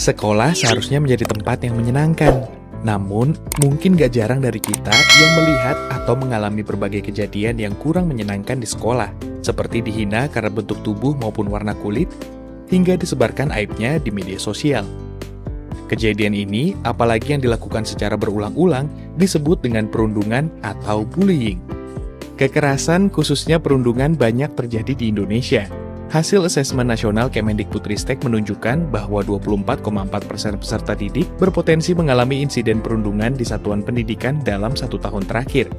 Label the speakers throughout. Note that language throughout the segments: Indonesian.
Speaker 1: Sekolah seharusnya menjadi tempat yang menyenangkan. Namun, mungkin gak jarang dari kita yang melihat atau mengalami berbagai kejadian yang kurang menyenangkan di sekolah, seperti dihina karena bentuk tubuh maupun warna kulit, hingga disebarkan aibnya di media sosial. Kejadian ini, apalagi yang dilakukan secara berulang-ulang, disebut dengan perundungan atau bullying. Kekerasan, khususnya perundungan, banyak terjadi di Indonesia. Hasil asesmen nasional Kemendikbudristek menunjukkan bahwa 24,4% peserta didik berpotensi mengalami insiden perundungan di satuan pendidikan dalam 1 tahun terakhir.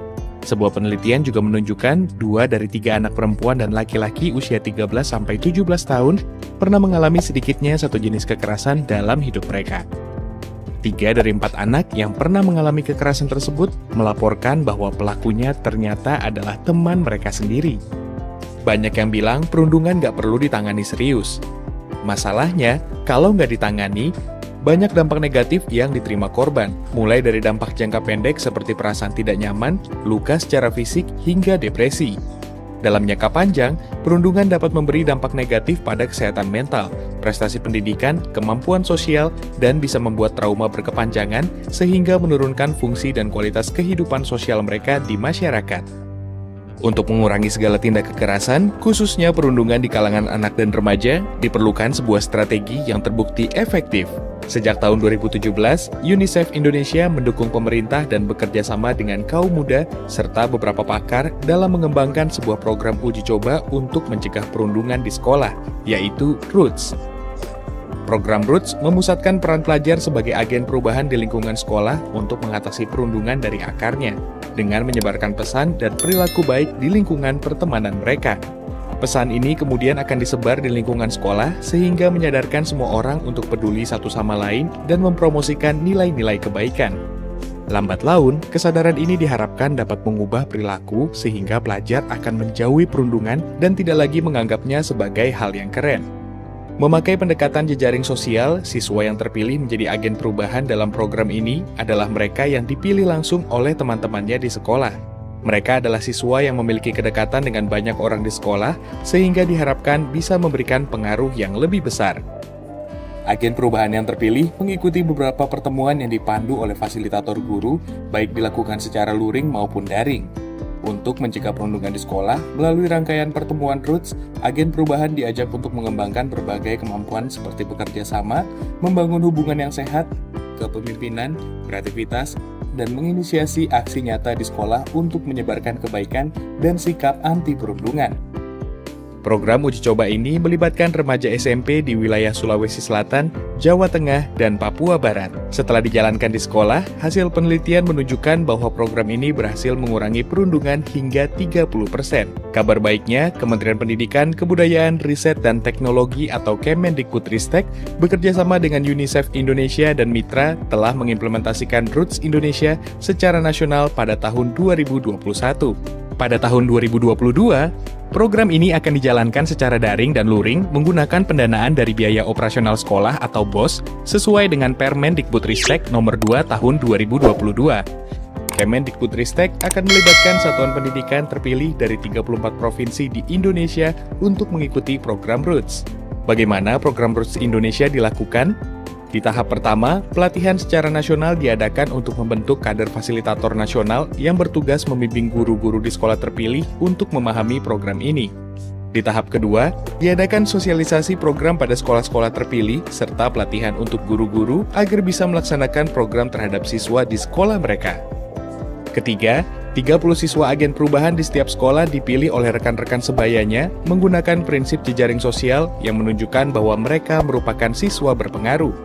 Speaker 1: Sebuah penelitian juga menunjukkan 2 dari 3 anak perempuan dan laki-laki usia 13-17 tahun pernah mengalami sedikitnya satu jenis kekerasan dalam hidup mereka. 3 dari 4 anak yang pernah mengalami kekerasan tersebut melaporkan bahwa pelakunya ternyata adalah teman mereka sendiri. Banyak yang bilang perundungan nggak perlu ditangani serius. Masalahnya, kalau nggak ditangani, banyak dampak negatif yang diterima korban, mulai dari dampak jangka pendek seperti perasaan tidak nyaman, luka secara fisik, hingga depresi. Dalam jangka panjang, perundungan dapat memberi dampak negatif pada kesehatan mental, prestasi pendidikan, kemampuan sosial, dan bisa membuat trauma berkepanjangan sehingga menurunkan fungsi dan kualitas kehidupan sosial mereka di masyarakat. Untuk mengurangi segala tindak kekerasan, khususnya perundungan di kalangan anak dan remaja, diperlukan sebuah strategi yang terbukti efektif. Sejak tahun 2017, UNICEF Indonesia mendukung pemerintah dan bekerja sama dengan kaum muda serta beberapa pakar dalam mengembangkan sebuah program uji coba untuk mencegah perundungan di sekolah, yaitu ROOTS. Program ROOTS memusatkan peran pelajar sebagai agen perubahan di lingkungan sekolah untuk mengatasi perundungan dari akarnya, dengan menyebarkan pesan dan perilaku baik di lingkungan pertemanan mereka. Pesan ini kemudian akan disebar di lingkungan sekolah sehingga menyadarkan semua orang untuk peduli satu sama lain dan mempromosikan nilai-nilai kebaikan. Lambat laun, kesadaran ini diharapkan dapat mengubah perilaku sehingga pelajar akan menjauhi perundungan dan tidak lagi menganggapnya sebagai hal yang keren. Memakai pendekatan jejaring sosial, siswa yang terpilih menjadi agen perubahan dalam program ini adalah mereka yang dipilih langsung oleh teman-temannya di sekolah. Mereka adalah siswa yang memiliki kedekatan dengan banyak orang di sekolah, sehingga diharapkan bisa memberikan pengaruh yang lebih besar. Agen perubahan yang terpilih mengikuti beberapa pertemuan yang dipandu oleh fasilitator guru, baik dilakukan secara luring maupun daring. Untuk mencegah perundungan di sekolah, melalui rangkaian pertemuan ROOTS, agen perubahan diajak untuk mengembangkan berbagai kemampuan seperti bekerja sama, membangun hubungan yang sehat, kepemimpinan, kreativitas, dan menginisiasi aksi nyata di sekolah untuk menyebarkan kebaikan dan sikap anti perundungan. Program uji coba ini melibatkan remaja SMP di wilayah Sulawesi Selatan, Jawa Tengah, dan Papua Barat. Setelah dijalankan di sekolah, hasil penelitian menunjukkan bahwa program ini berhasil mengurangi perundungan hingga 30%. Kabar baiknya, Kementerian Pendidikan, Kebudayaan, Riset, dan Teknologi atau Kemendikbudristek bekerja sama dengan UNICEF Indonesia dan Mitra telah mengimplementasikan ROOTS Indonesia secara nasional pada tahun 2021. Pada tahun 2022, program ini akan dijalankan secara daring dan luring menggunakan pendanaan dari biaya operasional sekolah atau BOS sesuai dengan Permendikbudristek nomor 2 tahun 2022. Kemendikbudristek akan melibatkan satuan pendidikan terpilih dari 34 provinsi di Indonesia untuk mengikuti program ROOTS. Bagaimana program ROOTS Indonesia dilakukan? Di tahap pertama, pelatihan secara nasional diadakan untuk membentuk kader fasilitator nasional yang bertugas membimbing guru-guru di sekolah terpilih untuk memahami program ini. Di tahap kedua, diadakan sosialisasi program pada sekolah-sekolah terpilih serta pelatihan untuk guru-guru agar bisa melaksanakan program terhadap siswa di sekolah mereka. Ketiga, 30 siswa agen perubahan di setiap sekolah dipilih oleh rekan-rekan sebayanya menggunakan prinsip jejaring sosial yang menunjukkan bahwa mereka merupakan siswa berpengaruh.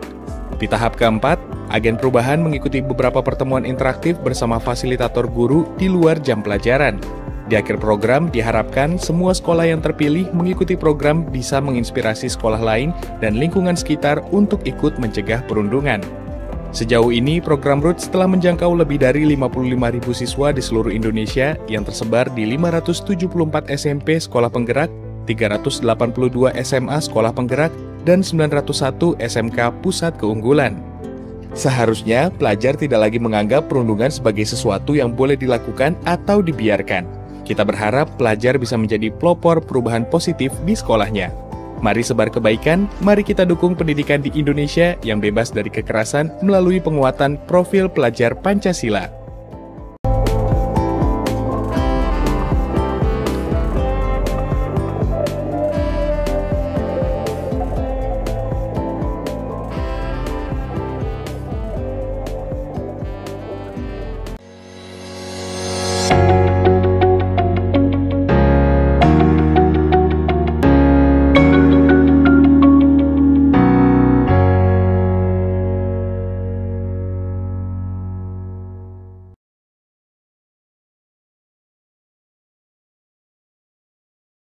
Speaker 1: Di tahap keempat, agen perubahan mengikuti beberapa pertemuan interaktif bersama fasilitator guru di luar jam pelajaran. Di akhir program, diharapkan semua sekolah yang terpilih mengikuti program bisa menginspirasi sekolah lain dan lingkungan sekitar untuk ikut mencegah perundungan. Sejauh ini, program ROOTS telah menjangkau lebih dari 55.000 siswa di seluruh Indonesia yang tersebar di 574 SMP Sekolah Penggerak, 382 SMA Sekolah Penggerak, dan 901 SMK Pusat Keunggulan. Seharusnya, pelajar tidak lagi menganggap perundungan sebagai sesuatu yang boleh dilakukan atau dibiarkan. Kita berharap pelajar bisa menjadi pelopor perubahan positif di sekolahnya. Mari sebar kebaikan, mari kita dukung pendidikan di Indonesia yang bebas dari kekerasan melalui penguatan profil pelajar Pancasila.